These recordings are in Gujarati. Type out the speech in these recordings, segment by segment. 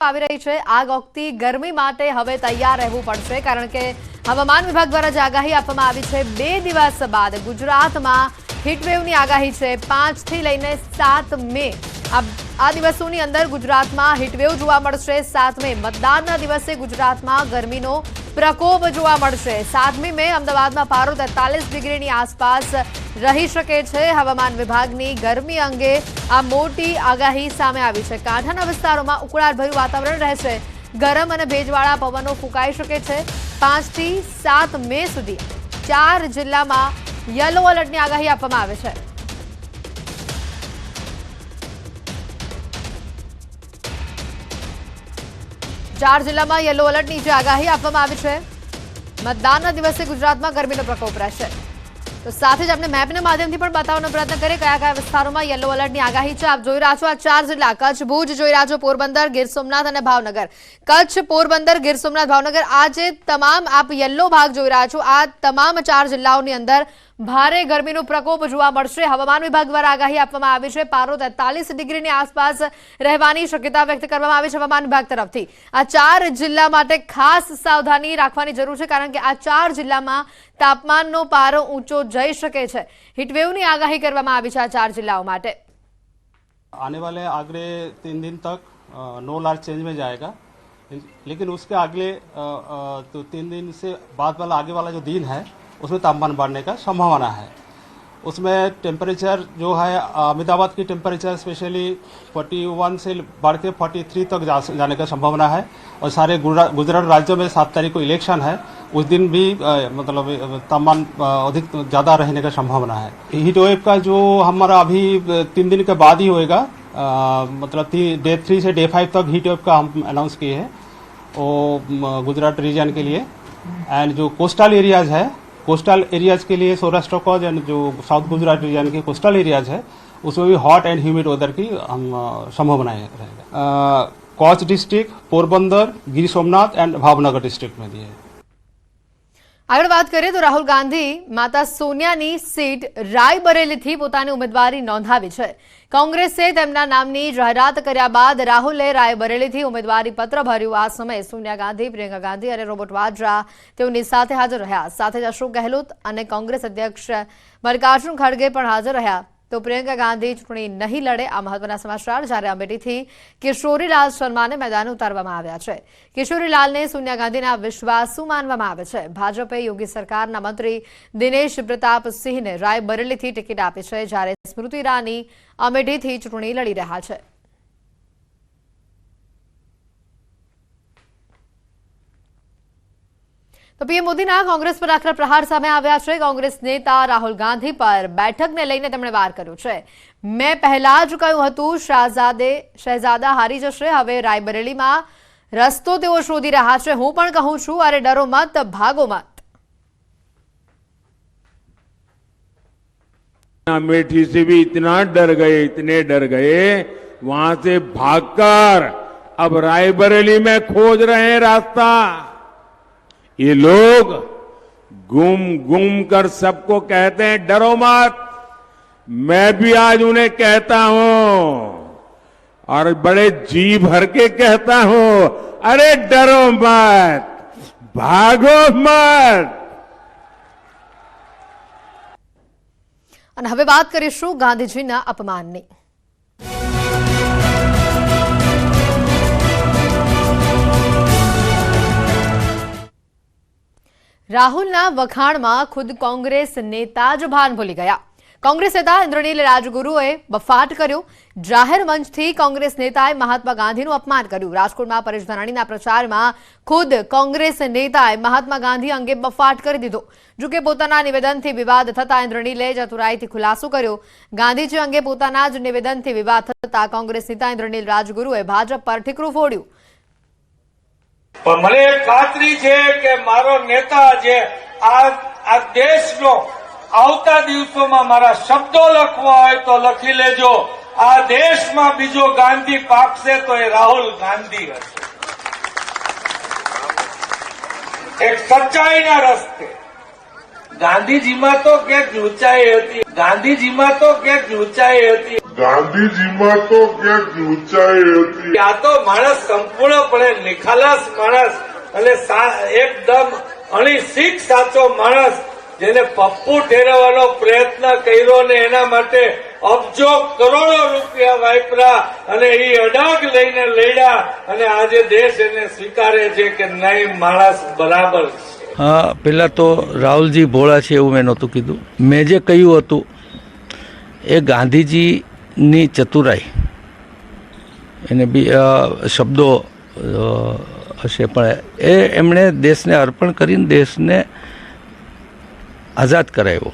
આવી રહી છે આગ ઓગતી ગરમી માટે હવે તૈયાર રહેવું પડશે કારણ કે હવામાન વિભાગ દ્વારા જ આગાહી આપવામાં આવી છે 2 દિવસ બાદ ગુજરાતમાં હીટવેવની આગાહી છે 5 થી લઈને 7 મે આ દિવસોની અંદર ગુજરાતમાં હીટવેવ જોવા મળશે 7 મે મતદાનના દિવસે ગુજરાતમાં ગરમીનો પ્રકોપ જોવા મળશે 7મી મે અમદાવાદમાં પારો 43 ડિગ્રીની આસપાસ રહી શકે છે હવામાન વિભાગની ગરમી અંગે આ મોટી આગાહી સામે આવી છે કાંઠાના વિસ્તારોમાં ઉકળાટભર્યું વાતાવરણ રહેશે ગરમ અને ભેજવાળા પવનો ફૂંકાઈ શકે છે 5 થી 7 મે સુધી 4 જિલ્લામાં યલો એલર્ટની આગાહી આપવામાં આવે છે चार जिला में येलो अलर्ट नीचे आगाही आपवामां आवी छे मतदान दिवसे गुजरात में गर्मी प्रकोप रहेशे तो साथ ज आपने मैपना माध्यम थी पण बतावવાનો प्रयत्न करिए कया कया विस्तारों में येलो अलर्ट की आगाही है आप जोई रह्या छो आ 4 जिला कच्छ भूज जोई रह्या छो पोरबंदर गीर सोमनाथ और भावनगर कच्छ पोरबंदर गीर सोमनाथ भावनगर आज तमाम आप येलो भाग जोई रह्या छो आ तमाम 4 जिल्लाओनी अंदर भारे गर्मीनो प्रकोप जोवा मळशे हवामान विभाग द्वारा आगाही आपवामां आवी छे पारो 43 डिग्रीनी आसपास रहेवानी शक्यता व्यक्त करवामां आवी छे हवामान विभाग तरफथी आ 4 जिल्ला माटे खास सावधानी राखवानी जरूर छे कारण के आ 4 जिल्लामां तापमाननो पारो ऊंचो जई शके छे हीटवेवनी आगाही करवामां आवी छे आ 4 जिल्लाओं माटे आने वाले अगले 3 दिन तक नो लार्ज चेंज में जाएगा लेकिन उसके अगले तो 3 दिन से बाद वाला आगे वाला जो दिन है उसमें तापमान बढ़ने का संभावना है उसमें टेम्परेचर जो है अहमदाबाद की टेम्परेचर स्पेशली 41 से बढ़ के 43 तक जाने का संभावना है और सारे गुजरात राज्यों में 7 तारीख को इलेक्शन है उस दिन भी मतलब तापमान अधिक ज़्यादा रहने का संभावना है हीट वेव का जो हमारा अभी 3 दिन के बाद ही होएगा मतलब डे 3 से डे 5 तक हीट वेव का हम अनाउंस किए हैं वो गुजरात रीजन के लिए एंड जो कोस्टल एरियाज है कोस्टल एरियाज के लिए सौराष्ट्र कॉज एंड जो साउथ गुजरात रीजन के कोस्टल एरियाज है उसमें भी हॉट एंड ह्यूमिड वेदर की हम संभावनाएं रहेगा Kutch district Porbandar Gir Somnath and Bhavnagar district में दिए આગળ વાત કરીએ તો રાહુલ ગાંધી માતા સોનિયાની સીટ રાયબરેલીથી પોતાની ઉમેદવારી નોંધાવી છે કોંગ્રેસે તેમના નામની જાહેરાત કર્યા બાદ રાહુલે રાયબરેલીથી ઉમેદવારી પત્ર ભર્યું આ સમયે સોનિયા ગાંધી પ્રિયંકા ગાંધી અને રોબર્ટ વાડ્રા તેઓની સાથે હાજર રહ્યા સાથે જ અશોક ગહેલોત અને કોંગ્રેસ અધ્યક્ષ મલ્લિકાર્જુન ખડગે પણ હાજર રહ્યા तो प्रियंका गांधी चूंटणी नहीं लड़े आ महत्वना समाचार ज्यारे अमेठीथी किशोरीलाल शर्माने मैदाने उतारवामां आव्या छे किशोरीलालने सोनिया गांधीना विश्वासु मानवामां आवे छे भाजपे योगी सरकारना मंत्री दिनेश प्रताप सिंहने रायबरेलीथी टिकिट आपी छे ज्यारे स्मृति ईरानी अमेठीथी चूंटणी लड़ी रह्या छे तो पीएम मोदीना कांग्रेस पर आकरा प्रहार सामे आव्या छे कांग्रेस नेता राहुल गांधी पर बैठकने लईने તેમણે વાર કર્યો છે मैं पहला ज કહ્યું હતું શહેજાદા હારી જશે હવે રાયબરેલીમાં રસ્તો તેઓ શોધી રહ્યા છે હું પણ કહું છું અરે ડરો મત ભાગો મત अमेठी से भी इतने डर गए वहां से भागकर अब रायबरेली में खोज रहे हैं रास्ता ये लोग गुम कर सबको कहते हैं डरो मत मैं भी आज उन्हें कहता हूं और बड़े जी भर के कहता हूं अरे डरो मत भागो मत અને હવે વાત કરીશું ગાંધીજીના અપમાનની રાહુલના વખાણમાં ખુદ કોંગ્રેસ નેતા જ ભાન ભૂલી ગયા કોંગ્રેસ નેતા ઇન્દ્રનીલ રાજગુરુએ બફાટ કર્યો જાહેર મંચથી કોંગ્રેસ નેતાએ મહાત્મા ગાંધીનું અપમાન કર્યું રાજકોટમાં પરેશ ધાનાણીના પ્રચારમાં ખુદ કોંગ્રેસ નેતાએ મહાત્મા ગાંધી અંગે બફાટ કરી દીધો જો કે પોતાના નિવેદનથી વિવાદ થતા ઇન્દ્રનીલે ચતુરાઈથી ખુલાસો કર્યો ગાંધીજી અંગે પોતાના જ નિવેદનથી વિવાદ થતા કોંગ્રેસ નેતા ઇન્દ્રનીલ રાજગુરુએ ભાજપ પર ઠીકરું ફોડ્યું પણ મને ખાતરી છે કે મારો નેતા જે આ દેશનો આવતા દિવસોમાં મારા શબ્દો લખવા હોય તો લખી લેજો આ દેશમાં બીજો ગાંધી પાકશે તો એ રાહુલ ગાંધી હશે એક સચ્ચાઈના રસ્તે ગાંધીજીમાં તો ક્યાંક ઊંચાઈ હતી ગાંધીજીમાં તો ક્યાંક ઊંચાઈ હતી. આ તો માણસ સંપૂર્ણપણે નિખાલસ માણસ અને એકદમ અણિશીખ સાચો માણસ જેને પપ્પુ ઠેરવવાનો પ્રયત્ન કર્યો ને એના માટે અબજો કરોડો રૂપિયા વાપરા અને એ અડાગ લઈને લડ્યા અને આજે દેશ એને સ્વીકારે છે કે નહીં માણસ બરાબર છે. હા, પહેલાં તો રાહુલજી ભોળા છે એવું મેં નહોતું કીધું. મેં જે કહ્યું હતું એ ગાંધીજીની ચતુરાઈ એને બી શબ્દો હશે પણ એમણે દેશને અર્પણ કરીને દેશને આઝાદ કરાવ્યો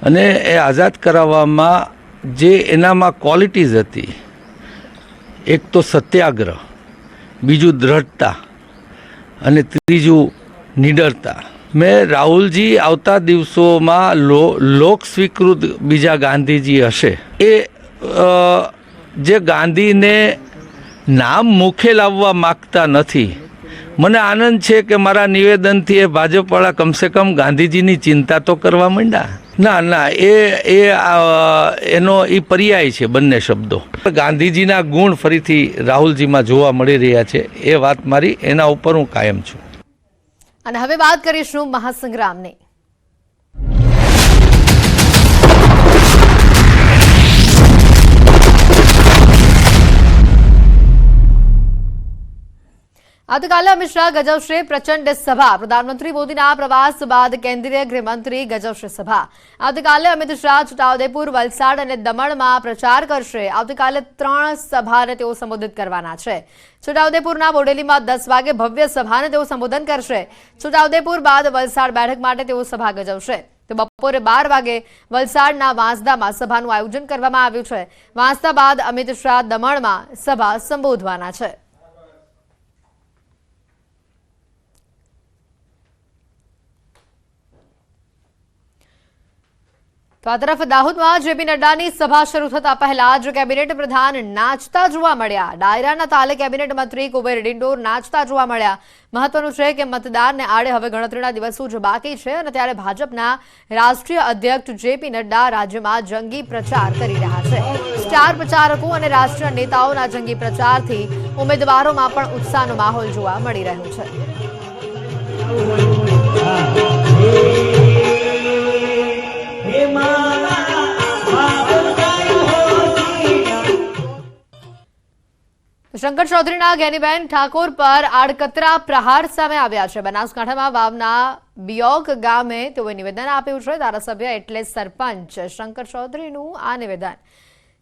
અને એ આઝાદ કરાવવામાં જે એનામાં ક્વોલિટીઝ હતી, એક તો સત્યાગ્રહ, બીજું દ્રઢતા અને ત્રીજું નિડરતા. મેં રાહુલજી આવતા દિવસોમાં લોક સ્વીકૃત બીજા ગાંધીજી હશે એ જે ગાંધીને નામ મુખે લાવવા માગતા નથી. મને આનંદ છે કે મારા નિવેદનથી એ ભાજપવાળા કમસે કમ ગાંધીજીની ચિંતા તો કરવા માંડ્યા. ના એનો એ પર્યાય છે બંને શબ્દો. ગાંધીજીના ગુણ ફરીથી રાહુલજીમાં જોવા મળી રહ્યા છે એ વાત મારી એના ઉપર હું કાયમ છું. અને હવે વાત કરીશું મહાસંગ્રામની. આવતીકાલે અમિત શાહ ગજવશે પ્રચંડ સભા. પ્રધાનમંત્રી મોદીના પ્રવાસ બાદ કેન્દ્રીય ગૃહમંત્રી ગજવશે સભા. આવતીકાલે અમિત શાહ છોટાઉદેપુર, વલસાડ અને દમણમાં પ્રચાર કરશે. આવતીકાલે 3 સભાને તેઓ સંબોધિત કરવાના છે. છોટાઉદેપુરના બોડેલીમાં 10 વાગે ભવ્ય સભાને તેઓ સંબોધન કરશે. છોટાઉદેપુર બાદ વલસાડ બેઠક માટે તેઓ સભા ગજવશે. તો બપોરે 12 વાગે વલસાડના વાંસદામાં સભાનું આયોજન કરવામાં આવ્યું છે. વાંસદા બાદ અમિત શાહ દમણમાં સભા સંબોધવાના છે. તો આ તરફ દાહોદમાં જેપી નડ્ડાની સભા શરૂ થતા પહેલા જ કેબિનેટ પ્રધાન નાચતા જોવા મળ્યા. ડાયરાના તાલે કેબિનેટ મંત્રી કુબેર ડિંડોર નાચતા જોવા મળ્યા. મહત્વનું છે કે મતદાનને આડે હવે ગણતરીના દિવસો જ બાકી છે અને ત્યારે ભાજપના રાષ્ટ્રીય અધ્યક્ષ જેપી નડ્ડા રાજ્યમાં જંગી પ્રચાર કરી રહ્યા છે. સ્ટાર પ્રચારકો અને રાષ્ટ્રીય નેતાઓના જંગી પ્રચારથી ઉમેદવારોમાં પણ ઉત્સાહનો માહોલ જોવા મળી રહ્યો છે. શંકર ચૌધરીના ગેનીબેન ઠાકોર પર આડકતરા પ્રહાર સામે આવ્યા છે. બનાસકાંઠામાં વાવના બિયોગ ગામે તેઓએ નિવેદન આપ્યું છે. ધારાસભ્ય એટલે સરપંચ શંકર ચૌધરીનું આ નિવેદન.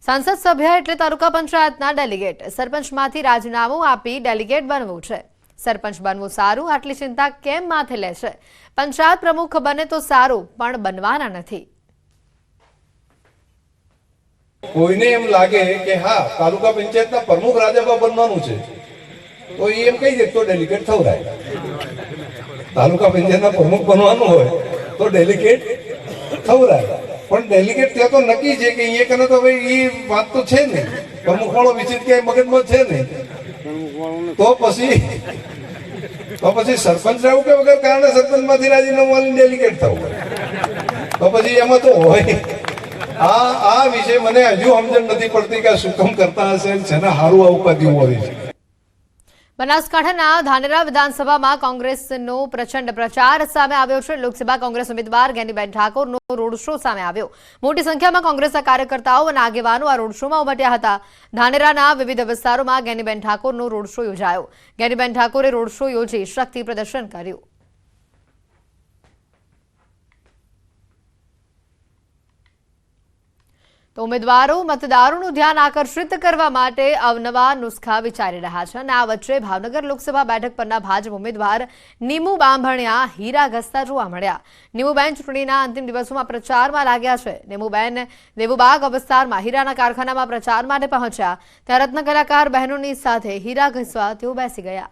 સંસદ સભ્ય એટલે તાલુકા પંચાયતના ડેલિગેટ. સરપંચમાંથી રાજીનામું આપી ડેલિગેટ બનવું છે. સરપંચ બનવું સારું, આટલી ચિંતા કેમ માથે લે છે? પંચાયત પ્રમુખ બને તો સારું, પણ બનવાના નથી. કોઈને એમ લાગે કે હા તાલુકા પંચાયતના પ્રમુખ રાજાબા બનવાનું છે તો એ એમ કહી દે તો ડેલિગેટ થવરાય. તાલુકા પંચાયતના પ્રમુખ બનવાનું હોય તો ડેલિગેટ થવરાય. પણ ડેલિગેટ ત્યાં તો નક્કી છે કે અહીંયા કને તો ભાઈ એ વાત તો છે નહીં. પ્રમુખ વાળો વિચિત ક્યાંય મગજમાં છે નહીં. તો પછી સરપંચ રહેવું કે વગર કારણે સરપંચમાંથી રાજીનામું આવીને ડેલિગેટ થવું તો પછી એમાં તો હોય. આ વિશે મને હજુ સમજણ નથી પડતી કે શું કામ કરતા હશે, જેના હારું આ ઉપાધિ હોય છે. બનાસકાંઠાના ધાનેરા વિધાનસભામાં કોંગ્રેસનો પ્રચંડ પ્રચાર સામે આવ્યો છે. લોકસભા કોંગ્રેસ ઉમેદવાર ગેનીબેન ઠાકોરનો રોડ શો સામે આવ્યો. મોટી સંખ્યામાં કોંગ્રેસના કાર્યકર્તાઓ અને આગેવાનો આ રોડ શોમાં ઉમટ્યા હતા. ધાનેરાના વિવિધ વિસ્તારોમાં ગેનીબેન ઠાકોરનો રોડ શો યોજાયો. ગેનીબેન ઠાકોરે રોડ શો યોજી શક્તિ પ્રદર્શન કર્યું. તો ઉમેદવારો મતદારોનું ધ્યાન આકર્ષિત કરવા માટે અવનવા નુસ્ખા વિચારી રહ્યા છે. અને આ વચ્ચે ભાવનગર લોકસભા બેઠક પરના ભાજપ ઉમેદવાર નીમુ બાંભણિયા હીરા ઘસતા જોવા મળ્યા. નીમુબેન ચૂંટણીના અંતિમ દિવસોમાં પ્રચારમાં લાગ્યા છે. નીમુબેન દેવુબાગ વિસ્તારમાં હીરાના કારખાનામાં પ્રચાર માટે પહોંચ્યા. ત્યાં રત્ન કલાકાર બહેનોની સાથે હીરા ઘસવા તેઓ બેસી ગયા.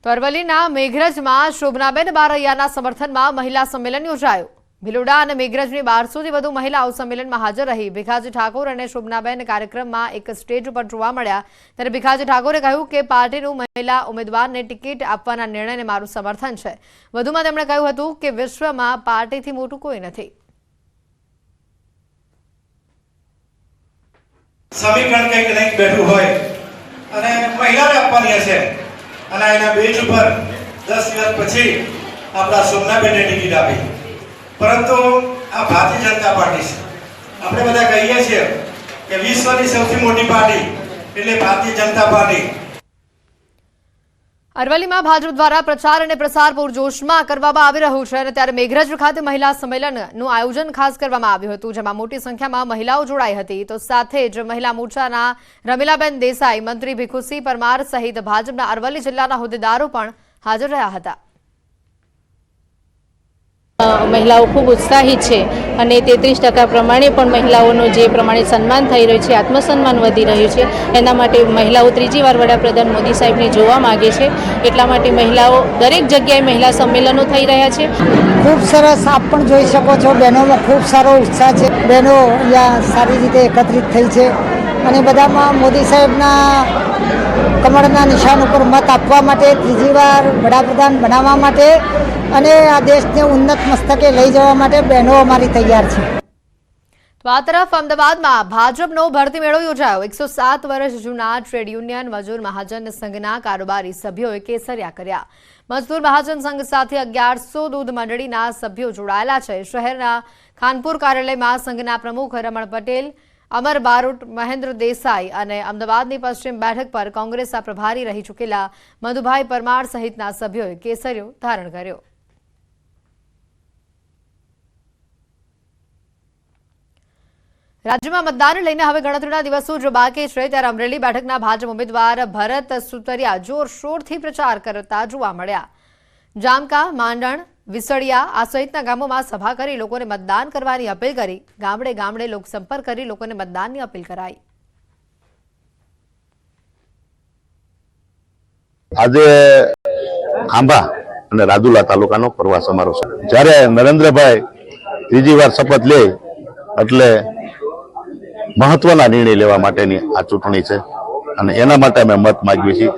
તો અરવલ્લીના મેઘરજમાં શોભનાબેન બારૈયાના સમર્થનમાં મહિલા સંમેલન યોજાયું. ભિલોડા અને મેઘરજની 1200થી વધુ મહિલાઓ સંમેલનમાં હાજર રહી. ભીખાજી ઠાકોર અને શોભનાબેન કાર્યક્રમમાં એક સ્ટેજ ઉપર જોવા મળ્યા. ત્યારે ભીખાજી ઠાકોરે કહ્યું કે પાર્ટીનું મહિલા ઉમેદવારને ટિકિટ આપવાના નિર્ણયને મારું સમર્થન છે. વધુમાં તેમણે કહ્યું હતું કે વિશ્વમાં પાર્ટીથી મોટું કોઈ નથી. સમીકરણ કંઈક નહીં બેઠું હોય અને મહિલાને આપવાની હશે અને એના બેચ ઉપર 10 દિવસ પછી આપણા સોમનાબેનને ટિકિટ આપી. પરંતુ આ ભારતીય જનતા પાર્ટી છે. આપણે બધા કહીએ છીએ કે વિશ્વની સૌથી મોટી પાર્ટી એટલે ભારતીય જનતા પાર્ટી. અરવલ્લીમાં ભાજપ દ્વારા પ્રચાર અને પ્રસાર પૂરજોશમાં કરવામાં આવી રહ્યું છે અને ત્યારે મેઘરજ ખાતે મહિલા સંમેલનનું આયોજન ખાસ કરવામાં આવ્યું હતું, જેમાં મોટી સંખ્યામાં મહિલાઓ જોડાઈ હતી. તો સાથે જ મહિલા મોરચાના રમીલાબેન દેસાઈ, મંત્રી ભીખુસિંહ પરમાર સહિત ભાજપના અરવલ્લી જિલ્લાના હોદ્દેદારો પણ હાજર રહ્યા હતા. મહિલાઓ ખૂબ ઉત્સાહિત છે અને 33% પ્રમાણે પણ મહિલાઓનું જે પ્રમાણે સન્માન થઈ રહ્યું છે, આત્મસન્માન વધી રહ્યું છે, એના માટે મહિલાઓ ત્રીજી વાર વડાપ્રધાન મોદી સાહેબને જોવા માગે છે. એટલા માટે મહિલાઓ દરેક જગ્યાએ મહિલા સંમેલનો થઈ રહ્યા છે. ખૂબ સરસ આપ પણ જોઈ શકો છો, બહેનોમાં ખૂબ સારો ઉત્સાહ છે. બહેનો અહીંયા સારી રીતે એકત્રિત થઈ છે અને બધામાં મોદી સાહેબના કમળના નિશાન ઉપર મત આપવા માટે, ત્રીજી વાર વડાપ્રધાન બનાવવા માટે અને આ દેશને ઉન્નત મસ્તકે લઈ જવા માટે બહેનો અમારી તૈયાર છે. તો આ તરફ અમદાવાદમાં ભાજપનો ભરતી મેળો યોજાયો. 107 વર્ષ જૂના ટ્રેડ યુનિયન મજૂર મહાજન સંઘના કારોબારી સભ્યોએ કેસરિયા કર્યા. મજદૂર મહાજન સંઘ સાથે 1100 દૂધ મંડળીના સભ્યો જોડાયેલા છે. શહેરના ખાનપુર કાર્યાલયમાં સંઘના પ્રમુખ રમણ પટેલ, અમર બારોટ, મહેન્દ્ર દેસાઈ અને અમદાવાદની પશ્ચિમ બેઠક પર કોંગ્રેસના પ્રભારી રહી ચૂકેલા મધુભાઈ પરમાર સહિતના સભ્યોએ કેસરિયો ધારણ કર્યો. રાજ્યમાં મતદાન લઈને હવે ગણતરીના દિવસો જ બાકી છે, ત્યારે અમરેલી બેઠકના ભાજપ ઉમેદવાર ભરત સુતરિયા જોરશોરથી પ્રચાર કરતા જોવા મળ્યા. જામકા, માંડણ, વિસળિયા આ સહિતના ગામોમાં સભા કરી લોકોને મતદાન કરવાની અપીલ કરી. ગામડે ગામડે લોકસંપર્ક કરી લોકોને મતદાનની અપીલ કરાઈ. આજે ખાંભા અને રાજુલા તાલુકાનો પ્રવાસ અમારો છે. જ્યારે નરેન્દ્રભાઈ ત્રીજી વાર શપથ લે એટલે મહત્વના નિર્ણય લેવા માટેની આ ચૂંટણી છે અને એના માટે અમે મત માંગીએ છીએ.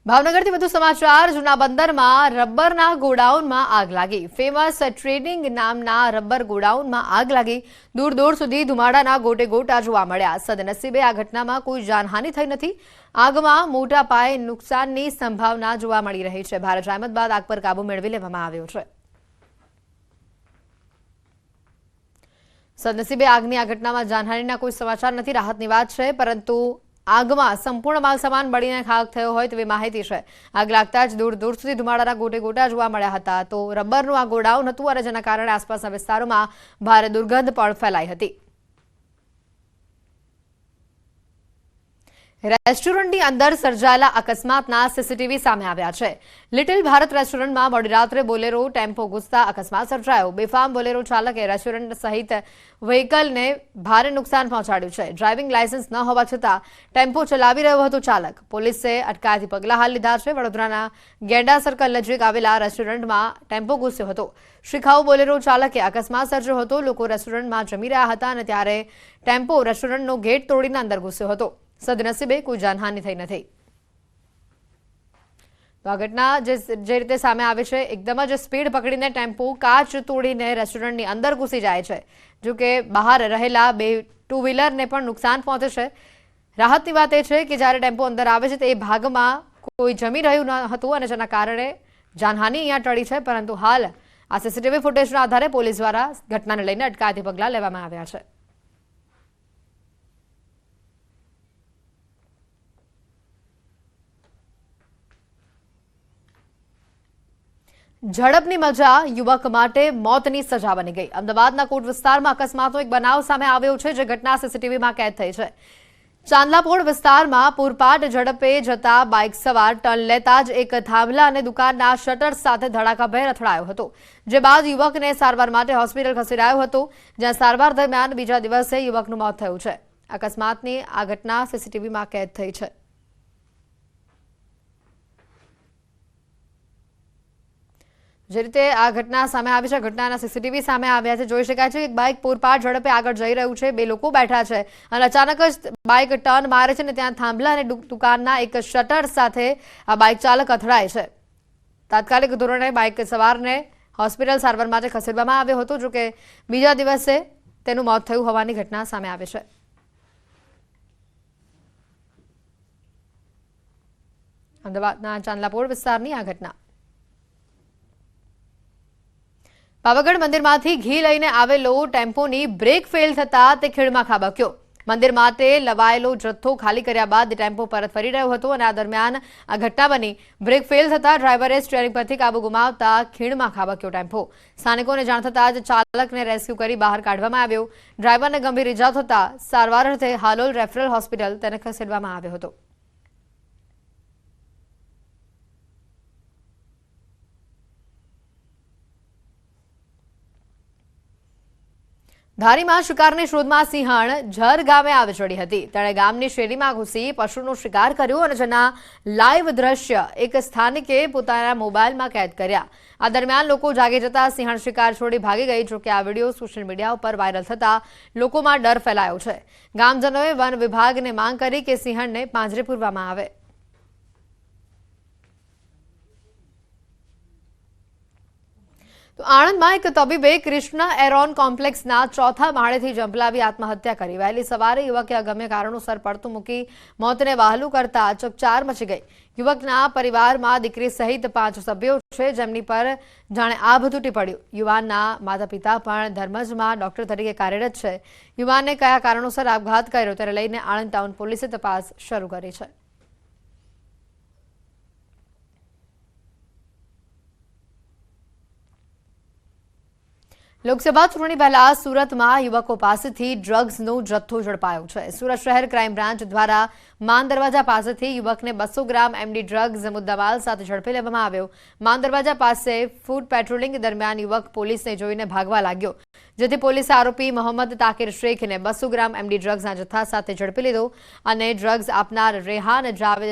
ભાવનગરથી વધુ સમાચાર. જૂના બંદરમાં રબરના ગોડાઉનમાં આગ લાગી. ફેમસ ટ્રેડિંગ નામના રબર ગોડાઉનમાં આગ લાગી. દૂર દૂર સુધી ધુમાડાના ગોટે ગોટા જોવા મળ્યા. સદનસીબે આ ઘટનામાં કોઈ જાનહાનિ થઈ નથી. આગમાં મોટા પાયે નુકસાનની સંભાવના જોવા મળી રહી છે. ભારે જહેમત બાદ આગ પર કાબુ મેળવી લેવામાં આવ્યો છે. સદનસીબે આગની આ ઘટનામાં જાનહાનિના કોઈ સમાચાર નથી. રાહતની વાત છે, પરંતુ આગમાં સંપૂર્ણ માલસામાન બળીને ખાખ થયો હોય તેવી માહિતી છે. આગ લાગતા જ દૂર દૂર સુધી ધુમાડાના ગોટે ગોટા જોવા મળ્યા હતા. તો રબરનું આ ગોડાઉન હતું અને જેના કારણે આસપાસના વિસ્તારોમાં ભારે દુર્ગંધ પણ ફેલાઈ હતી. રેસ્ટોરન્ટની અંદર સર્જાયેલા અકસ્માતના સીસીટીવી સામે આવ્યા છે. લિટિલ ભારત રેસ્ટોરન્ટમાં મોડી રાત્રે બોલેરો ટેમ્પો ઘૂસતા અકસ્માત સર્જાયો. બેફામ બોલેરો ચાલકે રેસ્ટોરન્ટ સહિત વ્હીકલને ભારે નુકસાન પહોંચાડ્યું છે. ડ્રાઇવિંગ લાયસન્સ ન હોવા છતાં ટેમ્પો ચલાવી રહ્યો હતો ચાલક. પોલીસે અટકાયતી પગલાં હાલ લીધા છે. વડોદરાના ગેંડા સર્કલ નજીક આવેલા રેસ્ટોરન્ટમાં ટેમ્પો ઘૂસ્યો હતો. શિખાઉ બોલેરો ચાલકે અકસ્માત સર્જ્યો હતો. લોકો રેસ્ટોરન્ટમાં જમી રહ્યા હતા અને ત્યારે ટેમ્પો રેસ્ટોરન્ટનો ગેટ તોડીને અંદર ઘૂસ્યો હતો. સદનસીબે કોઈ જાનહાનિ થઈ નથી. તો આ ઘટના જે રીતે સામે આવે છે, એકદમ જ સ્પીડ પકડીને ટેમ્પો કાચ તોડીને રેસ્ટોરન્ટની અંદર ઘૂસી જાય છે. જો કે બહાર રહેલા 2 ટુ વ્હીલરને પણ નુકસાન પહોંચે છે. રાહતની વાત એ છે કે જ્યારે ટેમ્પો અંદર આવે છે તે ભાગમાં કોઈ જમી રહ્યું ન હતું અને જેના કારણે જાનહાનિ અહીંયા ટળી છે. પરંતુ હાલ આ સીસીટીવી ફૂટેજના આધારે પોલીસ દ્વારા ઘટનાને લઈને અટકાયતી પગલાં લેવામાં આવ્યા છે. ઝડપની મજા યુવક માટે મોતની સજા બની ગઈ. અમદાવાદના કોટ વિસ્તારમાં અકસ્માતનો એક બનાવ સામે આવ્યો છે, જે ઘટના સીસીટીવીમાં કેદ થઈ છે. ચાંદલાપોળ વિસ્તારમાં પૂરપાટ ઝડપે જતા બાઇક સવાર ટર્ન લેતા જ એક થાંભલા અને દુકાનના શટર સાથે ધડાકાભેર અથડાયો હતો. જે બાદ યુવકને સારવાર માટે હોસ્પિટલ ખસેડાયો હતો, જ્યાં સારવાર દરમિયાન બીજા દિવસે યુવકનું મોત થયું છે. અકસ્માતની આ ઘટના સીસીટીવીમાં કેદ થઈ છે. જે રીતે આ ઘટના સામે આવી છે, ઘટનાના સીસીટીવી સામે આવ્યા છે, જોઈ શકાય છે એક બાઇક પૂરપાટ ઝડપે આગળ જઈ રહ્યું છે, 2 લોકો બેઠા છે અને અચાનક જ બાઇક ટર્ન મારે છે અને ત્યાં થાંભલા અને દુકાનના એક શટર સાથે આ બાઇક ચાલક અથડાય છે। તાત્કાલિક ધોરણે બાઇક સવારને હોસ્પિટલ સારવાર માટે ખસેડવામાં આવ્યો હતો, જો કે બીજા દિવસે તેનું મોત થયું હોવાની ઘટના સામે આવી છે। અમદાવાદના ચાંદલાપોળ વિસ્તારની આ ઘટના। પાવાગઢ મંદિરમાંથી ઘી લઈને આવેલો ટેમ્પોની બ્રેક ફેલ થતા તે ખીણમાં ખાબક્યો। મંદિર માટે લવાયેલો જથ્થો ખાલી કર્યા બાદ ટેમ્પો પરત ફરી રહ્યો હતો અને આ દરમિયાન આ ઘટના બની। બ્રેક ફેલ થતા ડ્રાઈવરે સ્ટીયરિંગ પરથી કાબુ ગુમાવતા ખીણમાં ખાબક્યો ટેમ્પો। સ્થાનિકોને જાણ થતાં જ ચાલકને રેસ્ક્યુ કરી બહાર કાઢવામાં આવ્યો। ડ્રાઈવરને ગંભીર ઇજા થતા સારવાર અર્થે હાલોલ રેફરલ હોસ્પિટલ તેને ખસેડવામાં આવ્યો હતો। ધારીમાં શિકારની શોધમાં સિંહણ ઝર ગામે આવી ચડી હતી। તેણે ગામની શેરીમાં ઘૂસી પશુનો શિકાર કર્યો અને જેના લાઈવ દ્રશ્ય એક સ્થાનિકે પોતાના મોબાઈલમાં કેદ કર્યા। આ દરમિયાન લોકો જાગી જતા સિંહણ શિકાર છોડી ભાગી ગઈ। જોકે આ વિડીયો સોશિયલ મીડિયા ઉપર વાયરલ થતા લોકોમાં ડર ફેલાયો છે। ગામજનોએ વન વિભાગને માંગ કરી કે સિંહણને પાંજરે પૂરવામાં આવે। તો આણંદમાં એક તબીબે કૃષ્ણ એરોન કોમ્પ્લેક્સના 4થા માળેથી જંપલાવી આત્મહત્યા કરી। વહેલી સવારે યુવકે અગમ્ય કારણોસર પડતું મૂકી મોતને વહાલું કરતા ચકચાર મચી ગઈ। યુવકના પરિવારમાં દીકરી સહિત 5 સભ્યો છે, જેમની પર જાણે આભ તૂટી પડ્યું। યુવાનના માતા પિતા પણ ધર્મજમાં ડોક્ટર તરીકે કાર્યરત છે। યુવાનને કયા કારણોસર આપઘાત કર્યો તેને લઈને આણંદ ટાઉન પોલીસે તપાસ શરૂ કરી છે। લોકસભા ચૂંટણી પહેલા સુરતમાં યુવકો પાસેથી ડ્રગ્સનો જથ્થો ઝડપાયો છે। સુરત શહેર ક્રાઇમ બ્રાન્ચ દ્વારા માન દરવાજા પાસેથી યુવકને 200 ગ્રામ MD ડ્રગ્સ મુદ્દામાલ સાથે ઝડપી લેવામાં આવ્યો। માન દરવાજા પાસે ફૂડ પેટ્રોલિંગ દરમિયાન યુવક પોલીસને જોઈને ભાગવા લાગ્યો, જેથી પોલીસે આરોપી મોહમ્મદ તાકીર શેખને 200 ગ્રામ MD ડ્રગ્સના જથ્થા સાથે ઝડપી લીધો અને ડ્રગ્સ આપનાર રેહાન જાવેદ